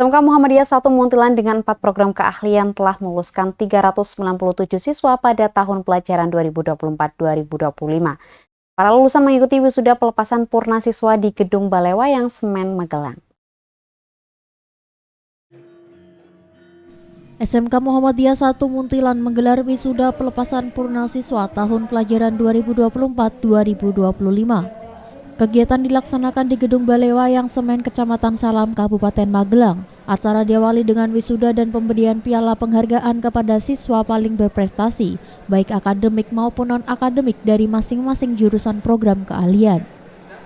SMK Muhammadiyah 1 Munthilan dengan 4 program keahlian telah meluluskan 397 siswa pada tahun pelajaran 2024-2025. Para lulusan mengikuti wisuda pelepasan purna siswa di Gedung Balai Wayang Semen, Magelang. SMK Muhammadiyah 1 Munthilan menggelar wisuda pelepasan purna siswa tahun pelajaran 2024-2025. Kegiatan dilaksanakan di Gedung Balai Wayang Semen, Kecamatan Salam, Kabupaten Magelang. Acara diawali dengan wisuda dan pemberian piala penghargaan kepada siswa paling berprestasi, baik akademik maupun non-akademik dari masing-masing jurusan program keahlian.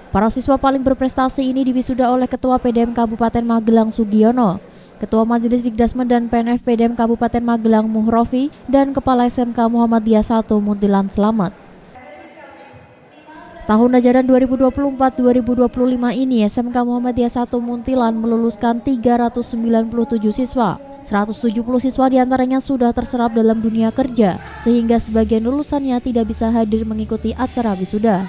Para siswa paling berprestasi ini diwisuda oleh Ketua PDM Kabupaten Magelang Sugiono, Ketua Majelis Dikdasmen dan PNF PDM Kabupaten Magelang Muhrofi, dan Kepala SMK Muhammadiyah 1 Munthilan Slamet. Tahun ajaran 2024-2025 ini SMK Muhammadiyah 1 Munthilan meluluskan 397 siswa. 170 siswa diantaranya sudah terserap dalam dunia kerja, sehingga sebagian lulusannya tidak bisa hadir mengikuti acara wisuda.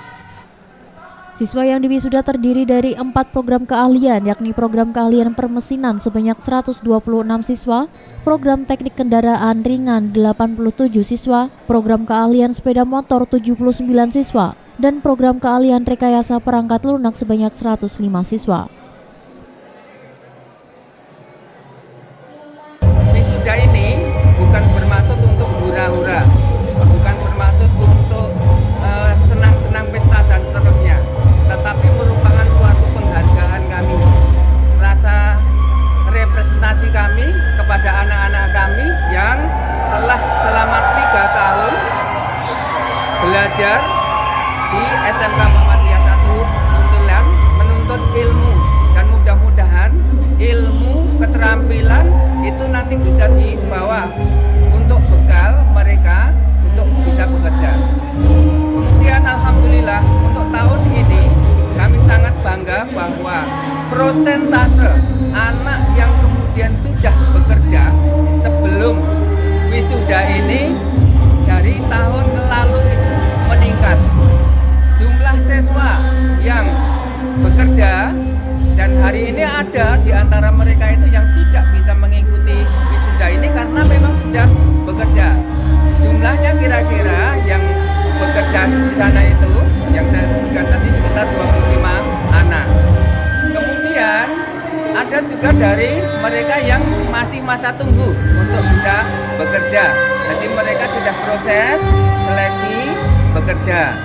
Siswa yang diwisuda terdiri dari 4 program keahlian, yakni program keahlian permesinan sebanyak 126 siswa, program teknik kendaraan ringan 87 siswa, program keahlian sepeda motor 79 siswa, dan program keahlian rekayasa perangkat lunak sebanyak 105 siswa. Wisuda ini bukan bermaksud untuk hura-hura, bukan bermaksud untuk senang-senang pesta dan seterusnya, tetapi merupakan suatu penghargaan kami, rasa representasi kami kepada anak-anak kami yang telah selama 3 tahun belajar di SMK Muhammadiyah 1 Munthilan menuntut ilmu, dan mudah-mudahan ilmu keterampilan itu nanti bisa dibawa untuk bekal mereka untuk bisa bekerja. Kemudian alhamdulillah untuk tahun ini kami sangat bangga bahwa prosentase anak yang kemudian sudah bekerja sebelum wisuda ini dari tahun lalu itu meningkat. Jumlah siswa yang bekerja dan hari ini ada di antara mereka itu yang tidak bisa mengikuti wisuda ini karena memang sudah bekerja. Jumlahnya kira-kira yang bekerja di sana itu yang saya sebutkan tadi sekitar 25 anak. Kemudian ada juga dari mereka yang masih masa tunggu untuk bisa bekerja. Jadi mereka sudah proses seleksi bekerja.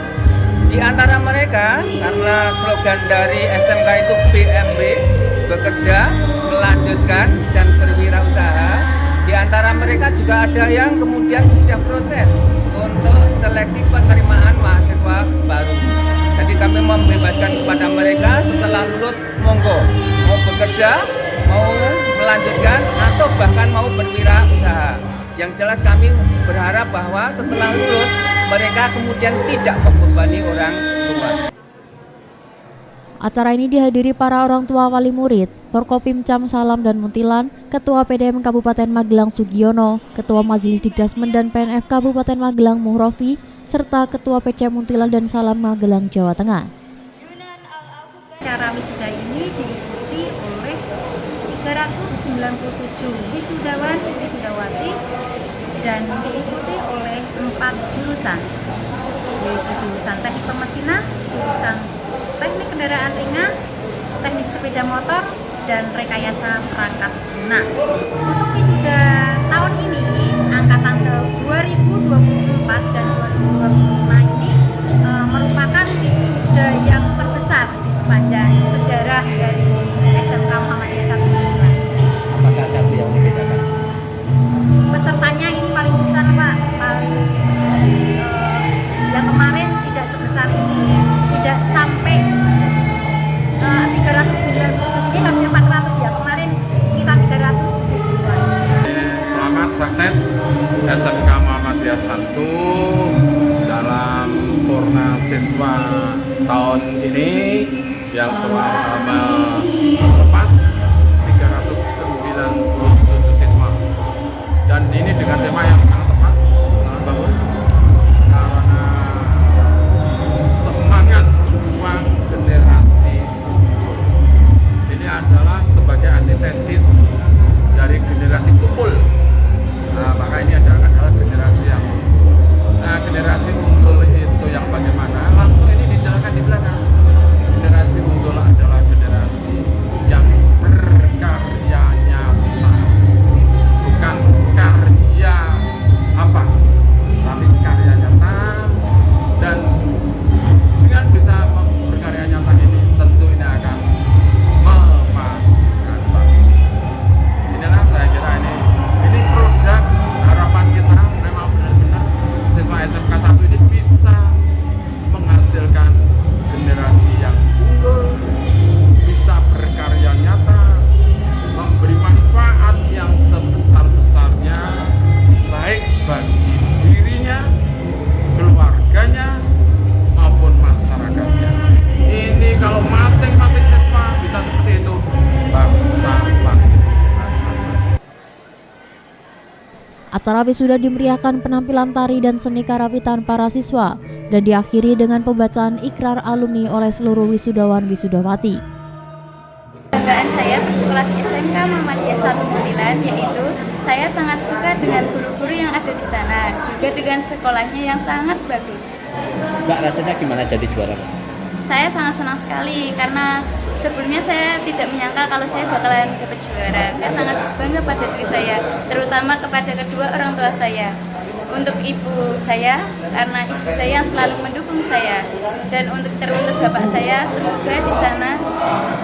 Di antara mereka, karena slogan dari SMK itu BMB, bekerja, melanjutkan, dan berwirausaha, di antara mereka juga ada yang kemudian sudah proses untuk seleksi penerimaan mahasiswa baru. Jadi kami membebaskan kepada mereka setelah lulus, monggo, mau bekerja, mau melanjutkan, atau bahkan mau berwirausaha. Yang jelas kami berharap bahwa setelah lulus, mereka kemudian tidak membebani orang tua. Acara ini dihadiri para orang tua wali murid, Forkopimcam Salam dan Munthilan, Ketua PDM Kabupaten Magelang Sugiono, Ketua Majelis Dikdasmen dan PNF Kabupaten Magelang Muhrofi, serta Ketua PC Munthilan dan Salam Magelang, Jawa Tengah. Acara wisuda ini diikuti oleh 397 wisudawan, wisudawati, dan diikuti oleh 4 jurusan, yaitu jurusan teknik pemesinan, jurusan teknik kendaraan ringan, teknik sepeda motor, dan rekayasa perangkat lunak. Untuk wisuda tahun ini, angkatan 2024 dan 2025 ini merupakan wisuda yang terbesar di sepanjang sejarah dari SMK Muhammadiyah 1 Munthilan. Apa saja yang dibedakan? Pesertanya ini paling besar, Pak. Yang kemarin tidak sebesar ini, tidak sampai 390, ini hampir 400 ya. Kemarin sekitar 370-an. Selamat sukses SMK Muhammadiyah 1 dalam purna siswa tahun ini yang telah melepas 397 siswa. Dan ini dengan tema yang sangat tepat, sangat bagus, karena semangat juang generasi unggul. Ini adalah sebagai antitesis Acara wisuda dimeriahkan penampilan tari dan seni karawitan para siswa dan diakhiri dengan pembacaan ikrar alumni oleh seluruh wisudawan wisudawati. Kebanggaan saya bersekolah di SMK Muhammadiyah 1 Muntilan, yaitu saya sangat suka dengan guru-guru yang ada di sana, juga dengan sekolahnya yang sangat bagus. Mbak, rasanya gimana jadi juara? Saya sangat senang sekali karena sebelumnya saya tidak menyangka kalau saya bakalan dapat juara. Saya sangat bangga pada diri saya, terutama kepada kedua orang tua saya. Untuk ibu saya, karena ibu saya yang selalu mendukung saya, dan untuk bapak saya, semoga di sana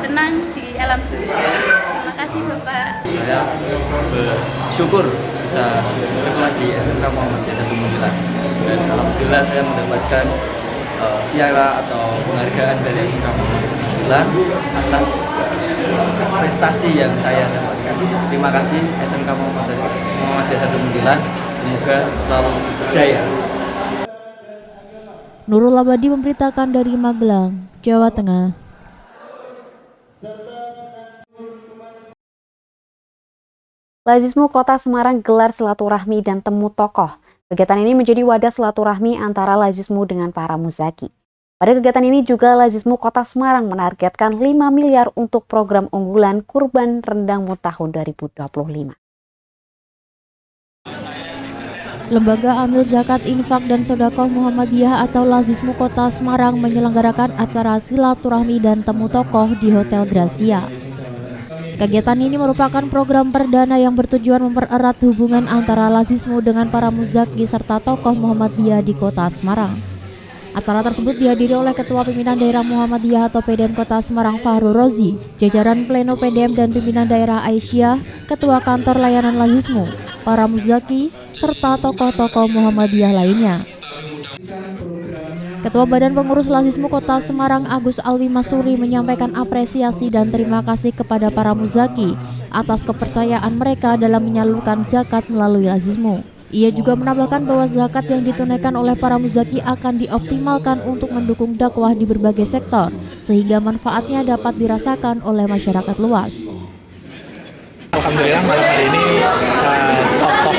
tenang di alam surga. Terima kasih Bapak. Saya bersyukur bisa sekolah di SMK Muhammadiyah 1 Muntilan, dan alhamdulillah saya mendapatkan piala atau penghargaan dari SMK Muhammadiyah atas prestasi yang saya dapatkan. Terima kasih SMK Muhammadiyah 1 Muntilan. Semoga selalu jaya. Nurul Abadi memberitakan dari Magelang, Jawa Tengah. Lazismu Kota Semarang gelar silaturahmi dan temu tokoh. Kegiatan ini menjadi wadah silaturahmi antara Lazismu dengan para muzaki. Pada kegiatan ini juga Lazismu Kota Semarang menargetkan 5 miliar untuk program unggulan Kurban Rendangmu tahun 2025. Lembaga Amil Zakat Infak dan Sodakoh Muhammadiyah atau Lazismu Kota Semarang menyelenggarakan acara silaturahmi dan temu tokoh di Hotel Gracia. Kegiatan ini merupakan program perdana yang bertujuan mempererat hubungan antara Lazismu dengan para muzaki serta tokoh Muhammadiyah di Kota Semarang. Acara tersebut dihadiri oleh Ketua Pimpinan Daerah Muhammadiyah atau PDM Kota Semarang Fahru Rozi, jajaran Pleno PDM dan Pimpinan Daerah Aisyah, Ketua Kantor Layanan Lazismu, para muzaki, serta tokoh-tokoh Muhammadiyah lainnya. Ketua Badan Pengurus Lazismu Kota Semarang Agus Alwi Masuri menyampaikan apresiasi dan terima kasih kepada para muzaki atas kepercayaan mereka dalam menyalurkan zakat melalui Lazismu. Ia juga menambahkan bahwa zakat yang ditunaikan oleh para muzaki akan dioptimalkan untuk mendukung dakwah di berbagai sektor, sehingga manfaatnya dapat dirasakan oleh masyarakat luas. Alhamdulillah malam hari ini tokoh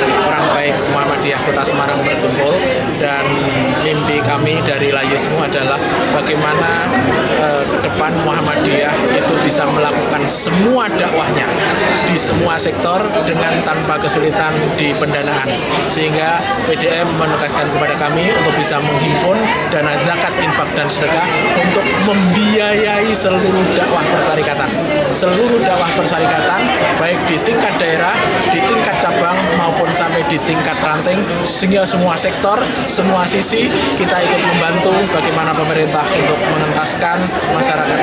orang baik Muhammadiyah Kota Semarang berkumpul, dan mimpi kami dari Lazismu adalah bagaimana ke depan Muhammadiyah itu bisa melakukan semua dakwahnya di semua sektor dengan tanpa kesulitan di pendanaan, sehingga PDM menegaskan kepada kami untuk bisa menghimpun dana zakat, infak, dan sedekah untuk membiayai seluruh dakwah persyarikatan, baik di tingkat daerah, di tingkat cabang, maupun sampai di tingkat ranting, sehingga semua sektor, semua sisi kita ikut membantu bagaimana pemerintah untuk mengentaskan masyarakat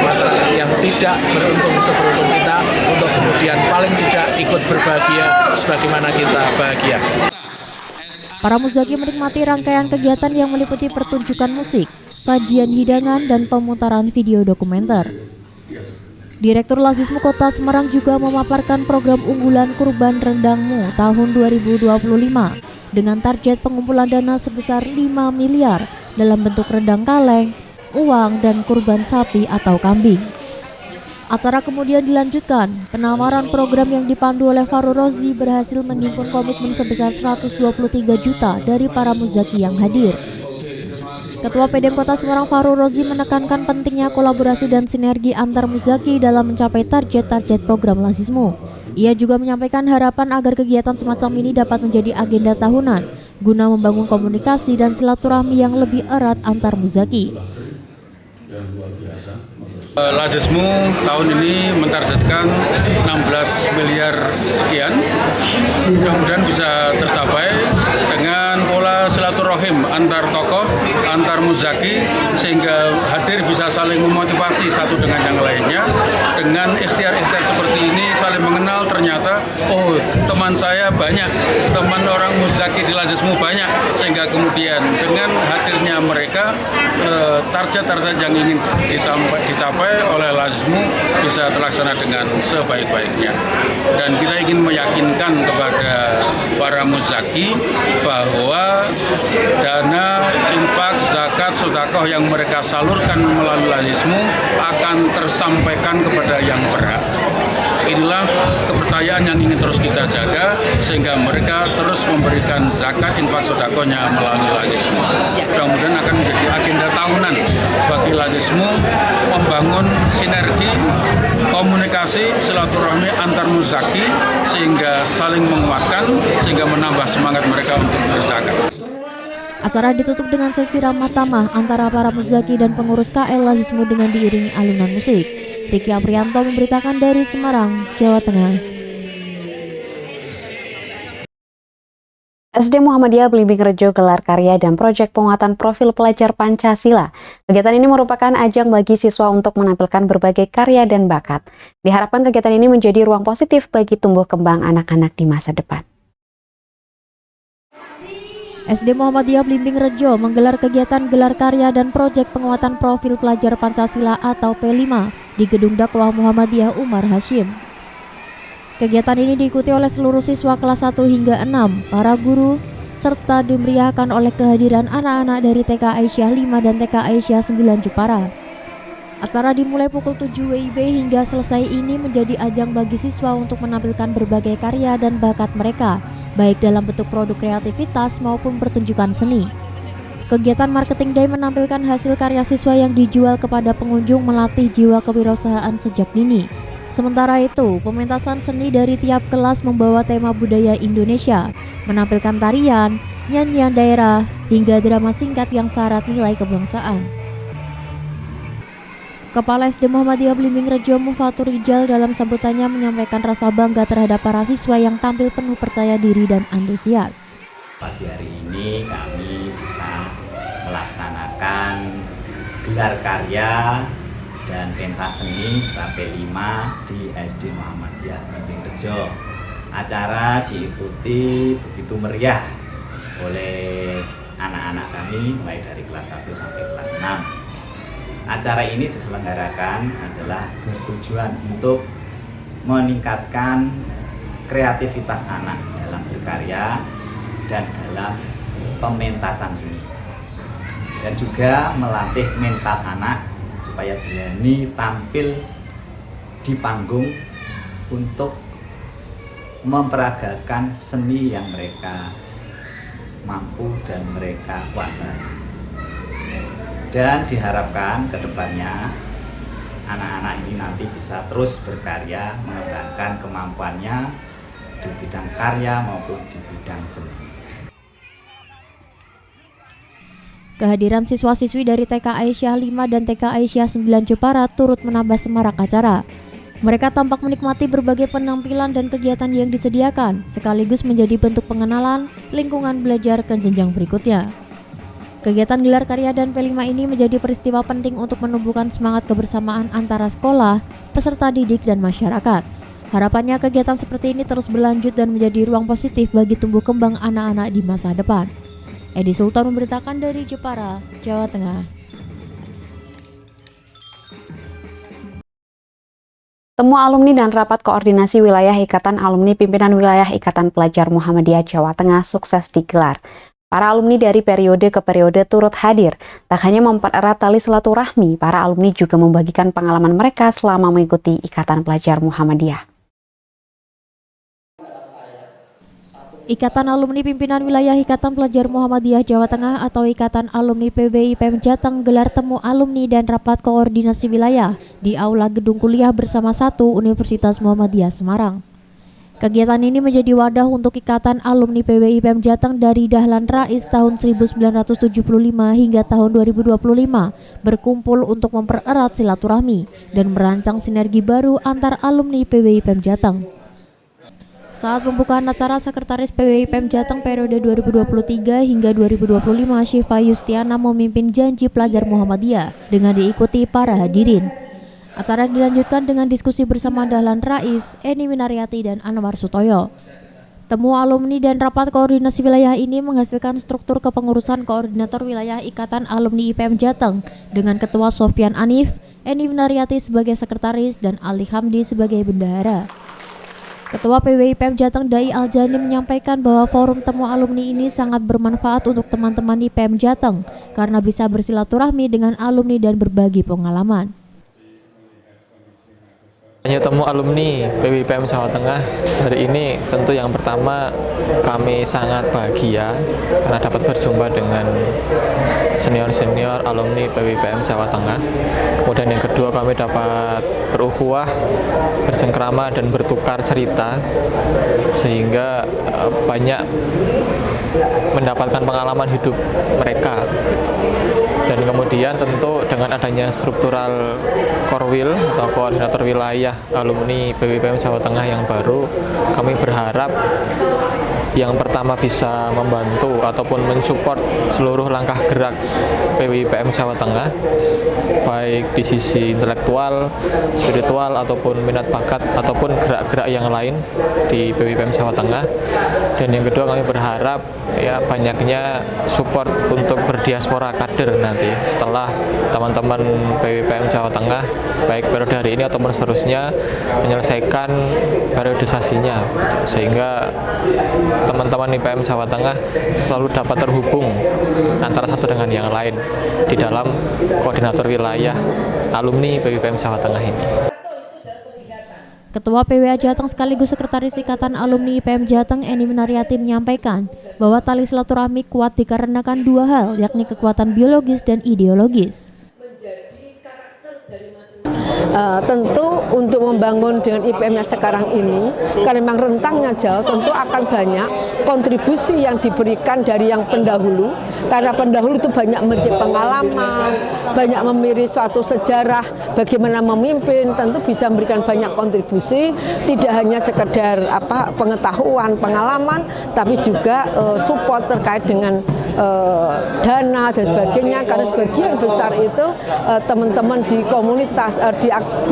yang tidak beruntung seberuntung kita, untuk kemudian paling tidak ikut berbahagia sebagaimana kita bahagia. Para muzaki menikmati rangkaian kegiatan yang meliputi pertunjukan musik, sajian hidangan, dan pemutaran video dokumenter. Direktur Lazismu Kota Semarang juga memaparkan program unggulan Kurban Rendangmu tahun 2025 dengan target pengumpulan dana sebesar 5 miliar dalam bentuk rendang kaleng, uang, dan kurban sapi atau kambing. Acara kemudian dilanjutkan, penawaran program yang dipandu oleh Fahru Rozi berhasil menghimpun komitmen sebesar 123 juta dari para muzaki yang hadir. Ketua PDM Kota Semarang Fahru Rozi menekankan pentingnya kolaborasi dan sinergi antar muzaki dalam mencapai target-target program Lazismu. Ia juga menyampaikan harapan agar kegiatan semacam ini dapat menjadi agenda tahunan guna membangun komunikasi dan silaturahmi yang lebih erat antar muzaki. Lazismu tahun ini mentargetkan 16 miliar sekian, mudah-mudahan bisa tercapai dengan pola silaturahim antar tokoh, antar muzaki, sehingga hadir bisa saling memotivasi satu dengan yang lainnya. Dengan ikhtiar-ikhtiar seperti ini, saling mengenal, ternyata oh teman saya banyak, teman orang muzaki di Lazismu banyak, sehingga kemudian dengan hadirnya mereka target-target yang ingin dicapai oleh Lazismu bisa terlaksana dengan sebaik-baiknya. Dan kita ingin meyakinkan kepada para muzaki bahwa dana infak, zakat, sedekah yang mereka salurkan melalui Lazismu akan tersampaikan kepada yang berhak. inilah kepercayaan yang ingin terus kita jaga sehingga mereka terus memberikan zakat infak sodakohnya melalui Lazismu. Mudah-mudahan akan menjadi agenda tahunan bagi Lazismu membangun sinergi, komunikasi, silaturahmi antar muzaki sehingga saling menguatkan sehingga menambah semangat mereka untuk berzakat. Acara ditutup dengan sesi ramah tamah antara para muzaki dan pengurus KL Lazismu dengan diiringi alunan musik. Riki Aprianto memberitakan dari Semarang, Jawa Tengah. SD Muhammadiyah Blimbing Rejo gelar karya dan proyek penguatan profil pelajar Pancasila. Kegiatan ini merupakan ajang bagi siswa untuk menampilkan berbagai karya dan bakat. Diharapkan kegiatan ini menjadi ruang positif bagi tumbuh kembang anak-anak di masa depan. SD Muhammadiyah Blimbing Rejo menggelar kegiatan gelar karya dan proyek penguatan profil pelajar Pancasila atau P5 di Gedung Dakwah Muhammadiyah Umar Hashim. Kegiatan ini diikuti oleh seluruh siswa kelas 1 hingga 6, para guru, serta dimeriahkan oleh kehadiran anak-anak dari TK Aisyah 5 dan TK Aisyah 9 Jepara. Acara dimulai pukul 7 WIB hingga selesai ini menjadi ajang bagi siswa untuk menampilkan berbagai karya dan bakat mereka, baik dalam bentuk produk kreativitas maupun pertunjukan seni. Kegiatan Marketing Day menampilkan hasil karya siswa yang dijual kepada pengunjung melatih jiwa kewirausahaan sejak dini. Sementara itu, pementasan seni dari tiap kelas membawa tema budaya Indonesia, menampilkan tarian, nyanyian daerah, hingga drama singkat yang syarat nilai kebangsaan. Kepala SD Muhammadiyah Blimbing Rejo Mufatur Rijal dalam sambutannya menyampaikan rasa bangga terhadap para siswa yang tampil penuh percaya diri dan antusias. Pagi hari ini kami bisa melaksanakan gelar karya dan pentas seni setelah P5 di SD Muhammadiyah Blimbing Rejo. Acara diikuti begitu meriah oleh anak-anak kami mulai dari kelas 1 sampai kelas 6. Acara ini diselenggarakan adalah bertujuan untuk meningkatkan kreativitas anak dalam berkarya dan dalam pementasan seni, dan juga melatih mental anak supaya berani tampil di panggung untuk memperagakan seni yang mereka mampu dan mereka kuasai. Dan diharapkan ke depannya anak-anak ini nanti bisa terus berkarya, mengembangkan kemampuannya di bidang karya maupun di bidang seni. Kehadiran siswa-siswi dari TK Aisyah 5 dan TK Aisyah 9 Jepara turut menambah semarak acara. Mereka tampak menikmati berbagai penampilan dan kegiatan yang disediakan, sekaligus menjadi bentuk pengenalan lingkungan belajar ke jenjang berikutnya. Kegiatan gelar karya dan P5 ini menjadi peristiwa penting untuk menumbuhkan semangat kebersamaan antara sekolah, peserta didik, dan masyarakat. Harapannya kegiatan seperti ini terus berlanjut dan menjadi ruang positif bagi tumbuh kembang anak-anak di masa depan. Edi Sultan memberitakan dari Jepara, Jawa Tengah. Temu alumni dan rapat koordinasi wilayah Ikatan Alumni Pimpinan Wilayah Ikatan Pelajar Muhammadiyah Jawa Tengah sukses digelar. Para alumni dari periode ke periode turut hadir. Tak hanya mempererat tali silaturahmi, para alumni juga membagikan pengalaman mereka selama mengikuti Ikatan Pelajar Muhammadiyah. Ikatan Alumni Pimpinan Wilayah Ikatan Pelajar Muhammadiyah Jawa Tengah atau Ikatan Alumni PWI PEM Jateng gelar temu alumni dan rapat koordinasi wilayah di Aula Gedung Kuliah Bersama 1 Universitas Muhammadiyah Semarang. Kegiatan ini menjadi wadah untuk Ikatan Alumni PWI PEM Jateng dari Dahlan Rais tahun 1975 hingga tahun 2025 berkumpul untuk mempererat silaturahmi dan merancang sinergi baru antar alumni PWI PEM Jateng. Saat pembukaan acara, Sekretaris PWI PEM Jateng periode 2023 hingga 2025 Syifa Yustiana memimpin janji pelajar Muhammadiyah dengan diikuti para hadirin. Acara dilanjutkan dengan diskusi bersama Dahlan Rais, Eni Winariati, dan Anwar Sutoyo. Temu alumni dan rapat koordinasi wilayah ini menghasilkan struktur kepengurusan koordinator wilayah Ikatan Alumni IPM Jateng dengan Ketua Sofyan Anif, Eni Winariati sebagai sekretaris, dan Ali Hamdi sebagai bendahara. Ketua PWI PEM Jateng Dai Aljani menyampaikan bahwa forum temu alumni ini sangat bermanfaat untuk teman-teman di PEM Jateng karena bisa bersilaturahmi dengan alumni dan berbagi pengalaman. Tanya temu alumni PWIPM Jawa Tengah hari ini tentu yang pertama kami sangat bahagia karena dapat berjumpa dengan senior-senior alumni PWIPM Jawa Tengah. Kemudian yang kedua kami dapat berukhuwah, bersengkrama dan bertukar cerita sehingga banyak mendapatkan pengalaman hidup mereka. Dan kemudian tentu dengan adanya struktural Korwil atau koordinator wilayah alumni PWIPM Jawa Tengah yang baru, kami berharap yang pertama bisa membantu ataupun mensupport seluruh langkah gerak PWIPM Jawa Tengah, baik di sisi intelektual, spiritual, ataupun minat bakat, ataupun gerak-gerak yang lain di PWIPM Jawa Tengah. Dan yang kedua kami berharap ya banyaknya support untuk berdiaspora kader nanti setelah teman-teman PWIPM Jawa Tengah baik periode hari ini ataupun seterusnya menyelesaikan periodisasinya, sehingga teman-teman IPM Jawa Tengah selalu dapat terhubung antara satu dengan yang lain di dalam koordinator wilayah alumni PWIPM Jawa Tengah ini. Ketua PWA Jateng sekaligus Sekretaris Ikatan Alumni IPM Jateng Eni Minariati menyampaikan bahwa tali silaturahmi kuat dikarenakan dua hal, yakni kekuatan biologis dan ideologis. Tentu untuk membangun dengan IPM-nya sekarang ini, karena memang rentangnya jauh, tentu akan banyak kontribusi yang diberikan dari yang pendahulu. Karena pendahulu itu banyak memiliki pengalaman, banyak memiliki suatu sejarah bagaimana memimpin, tentu bisa memberikan banyak kontribusi, tidak hanya sekedar pengetahuan, pengalaman, tapi juga support terkait dengan dana dan sebagainya. Karena sebagian besar itu teman-teman di komunitas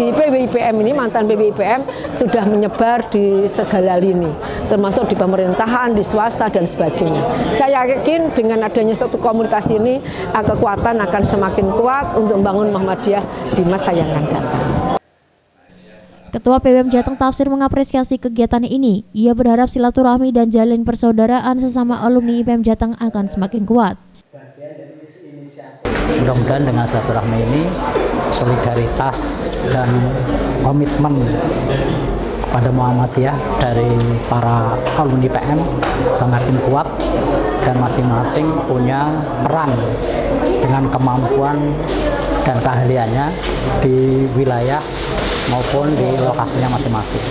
di PWIPM ini, mantan PWIPM sudah menyebar di segala lini, termasuk di pemerintahan, di swasta dan sebagainya. Saya yakin dengan adanya suatu komunitas ini, kekuatan akan semakin kuat untuk membangun Muhammadiyah di masa yang akan datang. Ketua PWM Jateng Tafsir mengapresiasi kegiatan ini. Ia berharap silaturahmi dan jalin persaudaraan sesama alumni IPM Jateng akan semakin kuat. Mudah-mudahan dengan silaturahmi ini solidaritas dan komitmen kepada Muhammadiyah dari para alumni PM semakin kuat dan masing-masing punya peran dengan kemampuan dan keahliannya di wilayah maupun di lokasinya masing-masing,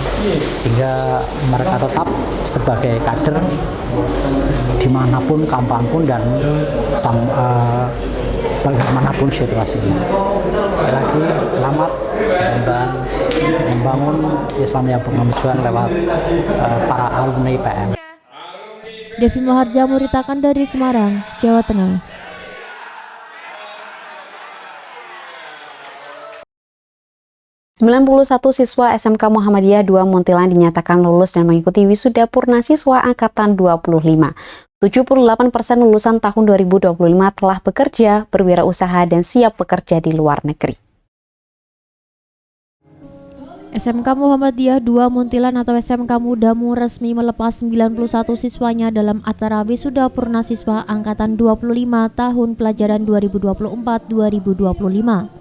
sehingga mereka tetap sebagai kader dimanapun, kapanpun, dan bagaimanapun situasinya. Sekali lagi selamat dan membangun Islamiyah Pengembangan lewat para alumni PM. Devi Maharja memberitakan dari Semarang, Jawa Tengah. Sembilan 91 siswa SMK Muhammadiyah 2 Muntilan dinyatakan lulus dan mengikuti wisuda purna siswa angkatan 25. 78% lulusan tahun 2025 telah bekerja, berwirausaha, dan siap bekerja di luar negeri. SMK Muhammadiyah 2 Muntilan atau SMK Mudamu resmi melepas 91 siswanya dalam acara wisuda purna siswa angkatan 25 tahun pelajaran 2024-2025.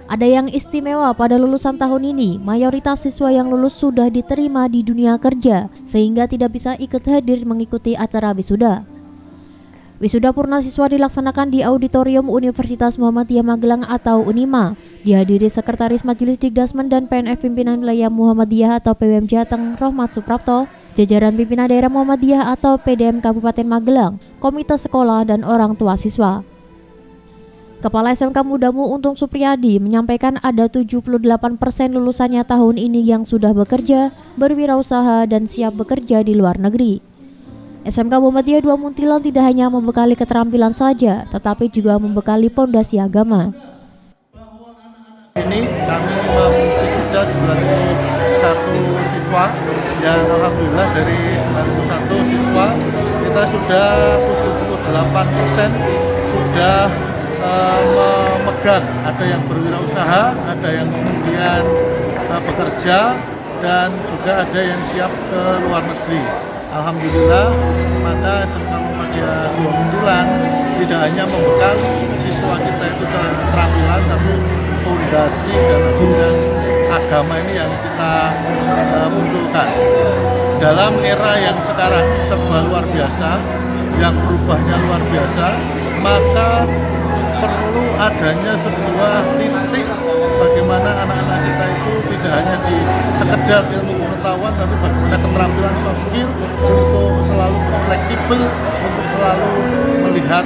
Ada yang istimewa pada lulusan tahun ini, mayoritas siswa yang lulus sudah diterima di dunia kerja, sehingga tidak bisa ikut hadir mengikuti acara wisuda. Wisuda purna siswa dilaksanakan di Auditorium Universitas Muhammadiyah Magelang atau UNIMA. Dihadiri Sekretaris Majelis Dikdasmen dan PNF Pimpinan Wilayah Muhammadiyah atau PWM Jateng Rohmat Suprapto, jajaran pimpinan daerah Muhammadiyah atau PDM Kabupaten Magelang, komite sekolah, dan orang tua siswa. Kepala SMK Mudamu Untung Supriyadi menyampaikan ada 78% lulusannya tahun ini yang sudah bekerja, berwirausaha, dan siap bekerja di luar negeri. SMK Muhammadiyah 2 Muntilan tidak hanya membekali keterampilan saja, tetapi juga membekali pondasi agama. Ini kami sudah 91 siswa, dan alhamdulillah dari 91 siswa kita sudah 78% sudah memegang, ada yang berwirausaha, ada yang kemudian bekerja, dan juga ada yang siap ke luar negeri. Alhamdulillah, maka SMK Muhammadiyah 2 Muntilan tidak hanya membekali siswa kita itu keterampilan, tapi fondasi dalam bidang agama ini yang kita munculkan. Dalam era yang sekarang serba luar biasa, yang berubahnya luar biasa, maka perlu adanya sebuah titik bagaimana anak-anak kita itu tidak hanya di sekedar ilmu pengetahuan, tapi bagaimana keterampilan soft skill untuk selalu fleksibel, untuk selalu melihat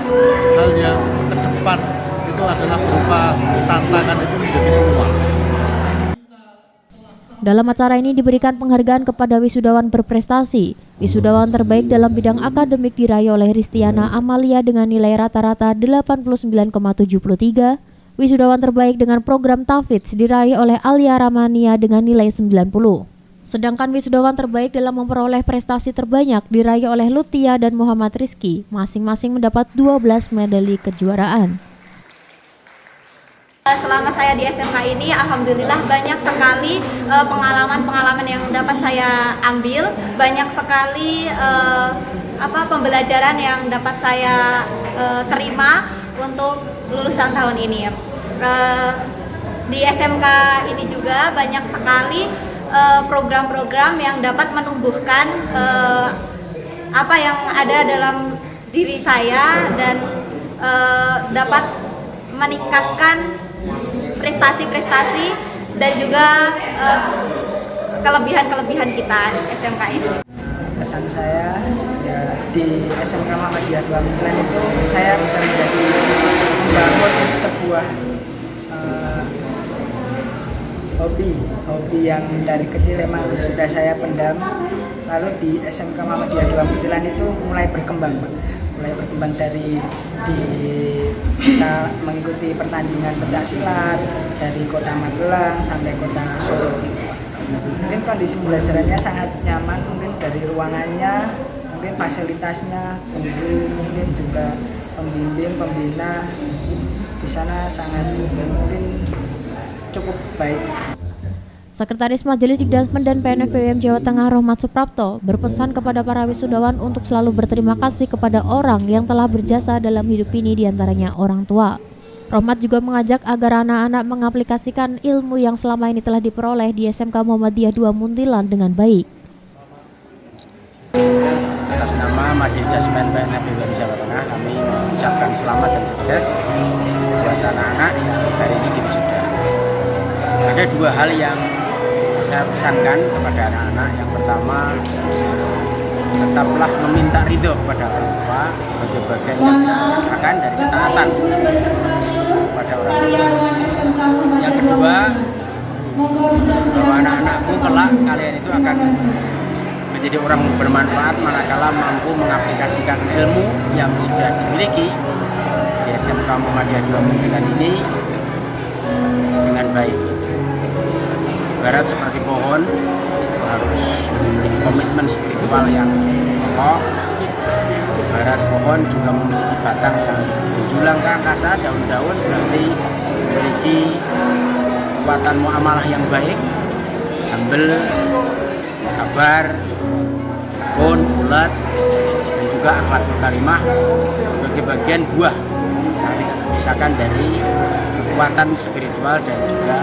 hal yang ke depan itu adalah berupa tantangan itu menjadi peluang. Dalam acara ini diberikan penghargaan kepada wisudawan berprestasi. Wisudawan terbaik dalam bidang akademik diraih oleh Ristiana Amalia dengan nilai rata-rata 89,73. Wisudawan terbaik dengan program Tafidz diraih oleh Alia Ramania dengan nilai 90. Sedangkan wisudawan terbaik dalam memperoleh prestasi terbanyak diraih oleh Lutia dan Muhammad Rizky, masing-masing mendapat 12 medali kejuaraan. Selama saya di SMK ini, alhamdulillah banyak sekali pengalaman-pengalaman yang dapat saya ambil, banyak sekali pembelajaran yang dapat saya terima untuk lulusan tahun ini. Di SMK ini juga banyak sekali program-program yang dapat menumbuhkan apa yang ada dalam diri saya dan dapat meningkatkan prestasi-prestasi dan juga kelebihan-kelebihan kita SMK ini. Kesan saya ya, di SMK Muhammadiyah 2 Muntilan itu saya bisa menjadi membangun sebuah hobi yang dari kecil memang sudah saya pendam. Lalu di SMK Muhammadiyah 2 Muntilan itu mulai berkembang, dari kita mengikuti pertandingan pencaksilat dari kota Magelang sampai kota Solo. Mungkin kondisi pembelajarannya sangat nyaman, mungkin dari ruangannya, mungkin fasilitasnya, guru, mungkin juga pembimbing, pembina di sana sangat mungkin cukup baik. Sekretaris Majelis Dikdasmen dan PNF PWM Jawa Tengah Rohmat Suprapto berpesan kepada para wisudawan untuk selalu berterima kasih kepada orang yang telah berjasa dalam hidup ini, diantaranya orang tua. Rohmat juga mengajak agar anak-anak mengaplikasikan ilmu yang selama ini telah diperoleh di SMK Muhammadiyah 2 Muntilan dengan baik. Atas nama Majelis Dikdasmen PNF PWM Jawa Tengah, kami mengucapkan selamat dan sukses buat anak-anak yang hari ini diwisuda. Ada dua hal yang saya pesankan kepada anak-anak. Yang pertama, tetaplah meminta ridho kepada orang tua sebagai bagian yang diserahkan dari ketaatan kepada orang tua. Yang kedua, bahwa anak-anakku kelak kalian itu akan menjadi orang bermanfaat manakala mampu mengaplikasikan ilmu yang sudah dimiliki di SMK Muhammadiyah 2 Muntilan ini dengan baik. Ibarat seperti pohon itu harus memiliki komitmen spiritual yang kokoh. Ibarat pohon juga memiliki batang yang menjulang ke angkasa, daun-daun berarti memiliki kekuatan muamalah yang baik, humble, sabar, tekun, ulet, dan juga akhlakul karimah sebagai bagian buah yang tidak terpisahkan dari kekuatan spiritual dan juga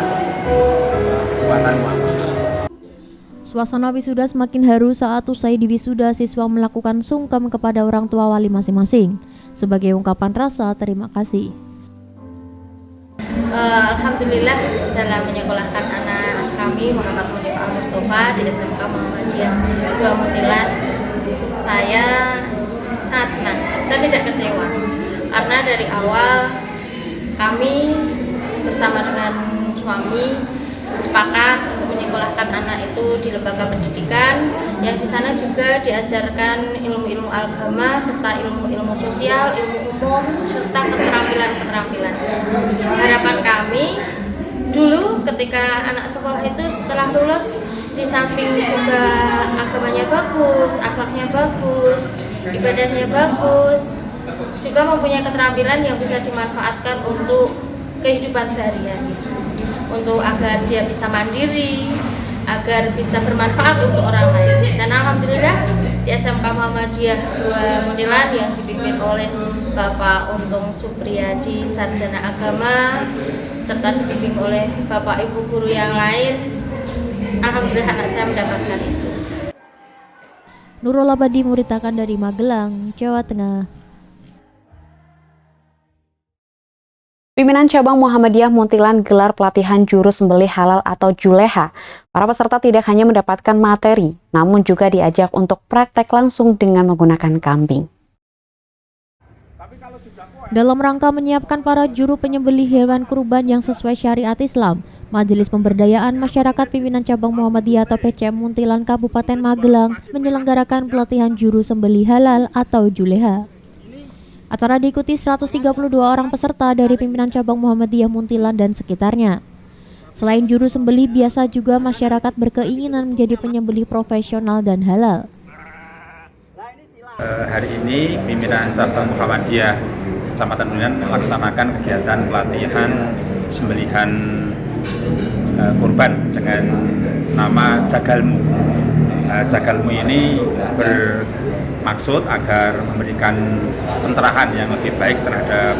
kekuatan muamalah. Suasana wisuda semakin haru saat usai diwisuda siswa melakukan sungkem kepada orang tua wali masing-masing sebagai ungkapan rasa terima kasih. Alhamdulillah dalam menyekolahkan anak kami Muhammad Munif Al-Mustafa di SMK Muhammadiyah 2 Muntilan, saya sangat senang, saya tidak kecewa karena dari awal kami bersama dengan suami sepakat untuk menyekolahkan anak itu di lembaga pendidikan yang di sana juga diajarkan ilmu-ilmu agama serta ilmu-ilmu sosial, ilmu umum serta keterampilan-keterampilan. Harapan kami dulu ketika anak sekolah itu setelah lulus, di samping juga agamanya bagus, akhlaknya bagus, ibadahnya bagus, juga mempunyai keterampilan yang bisa dimanfaatkan untuk kehidupan sehari-hari, untuk agar dia bisa mandiri, agar bisa bermanfaat untuk orang lain. Dan alhamdulillah di SMK Muhammadiyah 2 Muntilan yang dipimpin oleh Bapak Untung Supriyadi, sarjana agama, serta dibimbing oleh Bapak Ibu guru yang lain. Alhamdulillah anak saya mendapatkan itu. Nurul Abadi memberitakan dari Magelang, Jawa Tengah. Pimpinan Cabang Muhammadiyah Muntilan gelar pelatihan juru sembelih halal atau juleha. Para peserta tidak hanya mendapatkan materi, namun juga diajak untuk praktek langsung dengan menggunakan kambing. Dalam rangka menyiapkan para juru penyembelih hewan kurban yang sesuai syariat Islam, Majelis Pemberdayaan Masyarakat Pimpinan Cabang Muhammadiyah atau PCM Muntilan Kabupaten Magelang menyelenggarakan pelatihan juru sembelih halal atau juleha. Acara diikuti 132 orang peserta dari pimpinan cabang Muhammadiyah Muntilan dan sekitarnya. Selain juru sembelih, biasa juga masyarakat berkeinginan menjadi penyembelih profesional dan halal. Hari ini pimpinan cabang Muhammadiyah Kecamatan Muntilan melaksanakan kegiatan pelatihan sembelihan kurban dengan nama Jagalmu. Jagalmu ini bermaksud agar memberikan pencerahan yang lebih baik terhadap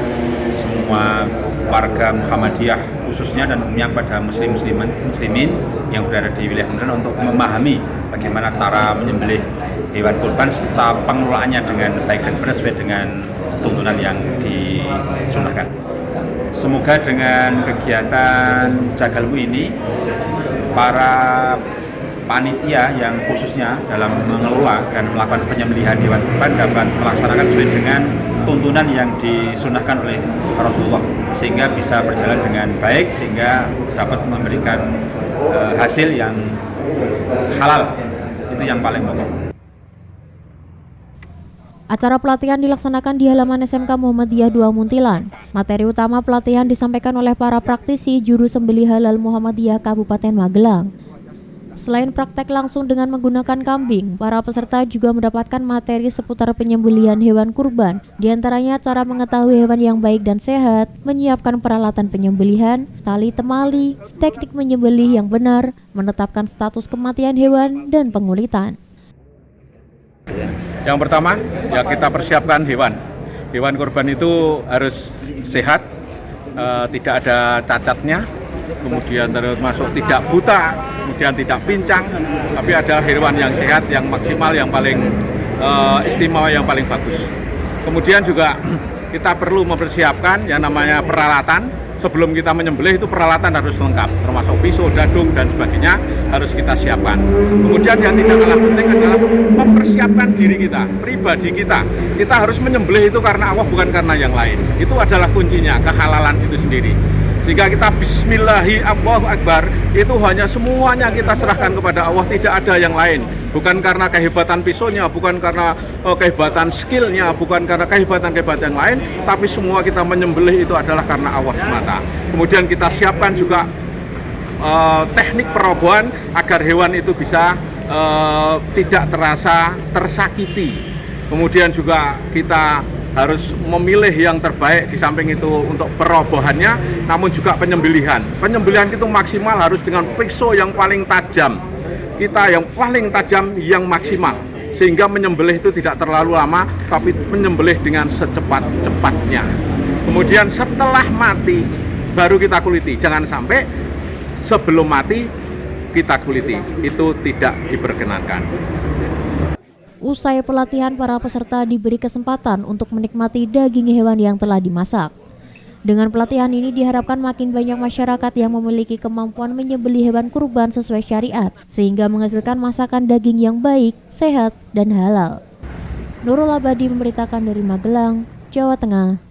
semua warga Muhammadiyah khususnya dan umumnya kepada muslimin yang berada di wilayah Muntilan untuk memahami bagaimana cara menyembelih hewan kurban serta pengelolaannya dengan baik dan benar sesuai dengan tuntunan yang disunahkan. Semoga dengan kegiatan Jagalmu ini para panitia yang khususnya dalam mengelola dan melakukan penyembelihan hewan kurban dapat melaksanakan sesuai dengan tuntunan yang disunahkan oleh Rasulullah sehingga bisa berjalan dengan baik sehingga dapat memberikan hasil yang halal. Itu yang paling pokok. Acara pelatihan dilaksanakan di halaman SMK Muhammadiyah 2 Muntilan. Materi utama pelatihan disampaikan oleh para praktisi juru sembelih halal Muhammadiyah Kabupaten Magelang. Selain praktek langsung dengan menggunakan kambing, para peserta juga mendapatkan materi seputar penyembelihan hewan kurban, diantaranya cara mengetahui hewan yang baik dan sehat, menyiapkan peralatan penyembelihan, tali temali, teknik menyembelih yang benar, menetapkan status kematian hewan, dan pengulitan. Yang pertama, ya kita persiapkan hewan. Hewan kurban itu harus sehat, tidak ada cacatnya, kemudian termasuk tidak buta, kemudian tidak pincang, tapi ada hewan yang sehat, yang maksimal, yang paling istimewa, yang paling bagus. Kemudian juga kita perlu mempersiapkan yang namanya peralatan. Sebelum kita menyembelih itu peralatan harus lengkap, termasuk pisau, dadung, dan sebagainya harus kita siapkan. Kemudian yang tidak kalah penting adalah mempersiapkan diri kita, pribadi kita. Kita harus menyembelih itu karena Allah, bukan karena yang lain. Itu adalah kuncinya, kehalalan itu sendiri. Jika kita bismillahi Allahu Akbar, itu hanya semuanya kita serahkan kepada Allah, tidak ada yang lain. Bukan karena kehebatan pisaunya, bukan karena kehebatan skillnya, bukan karena kehebatan-kehebatan yang lain, tapi semua kita menyembelih itu adalah karena Allah semata. Kemudian kita siapkan juga teknik perobohan agar hewan itu bisa tidak terasa tersakiti. Kemudian juga kita harus memilih yang terbaik di samping itu untuk perobohannya, namun juga penyembelihan. Penyembelihan itu maksimal harus dengan pisau yang paling tajam. Kita yang paling tajam yang maksimal. Sehingga menyembelih itu tidak terlalu lama, tapi menyembelih dengan secepat-cepatnya. Kemudian setelah mati, baru kita kuliti. Jangan sampai sebelum mati kita kuliti. Itu tidak diperkenankan. Usai pelatihan, para peserta diberi kesempatan untuk menikmati daging hewan yang telah dimasak. Dengan pelatihan ini diharapkan makin banyak masyarakat yang memiliki kemampuan menyembelih hewan kurban sesuai syariat, sehingga menghasilkan masakan daging yang baik, sehat, dan halal. Nurul Abadi memberitakan dari Magelang, Jawa Tengah.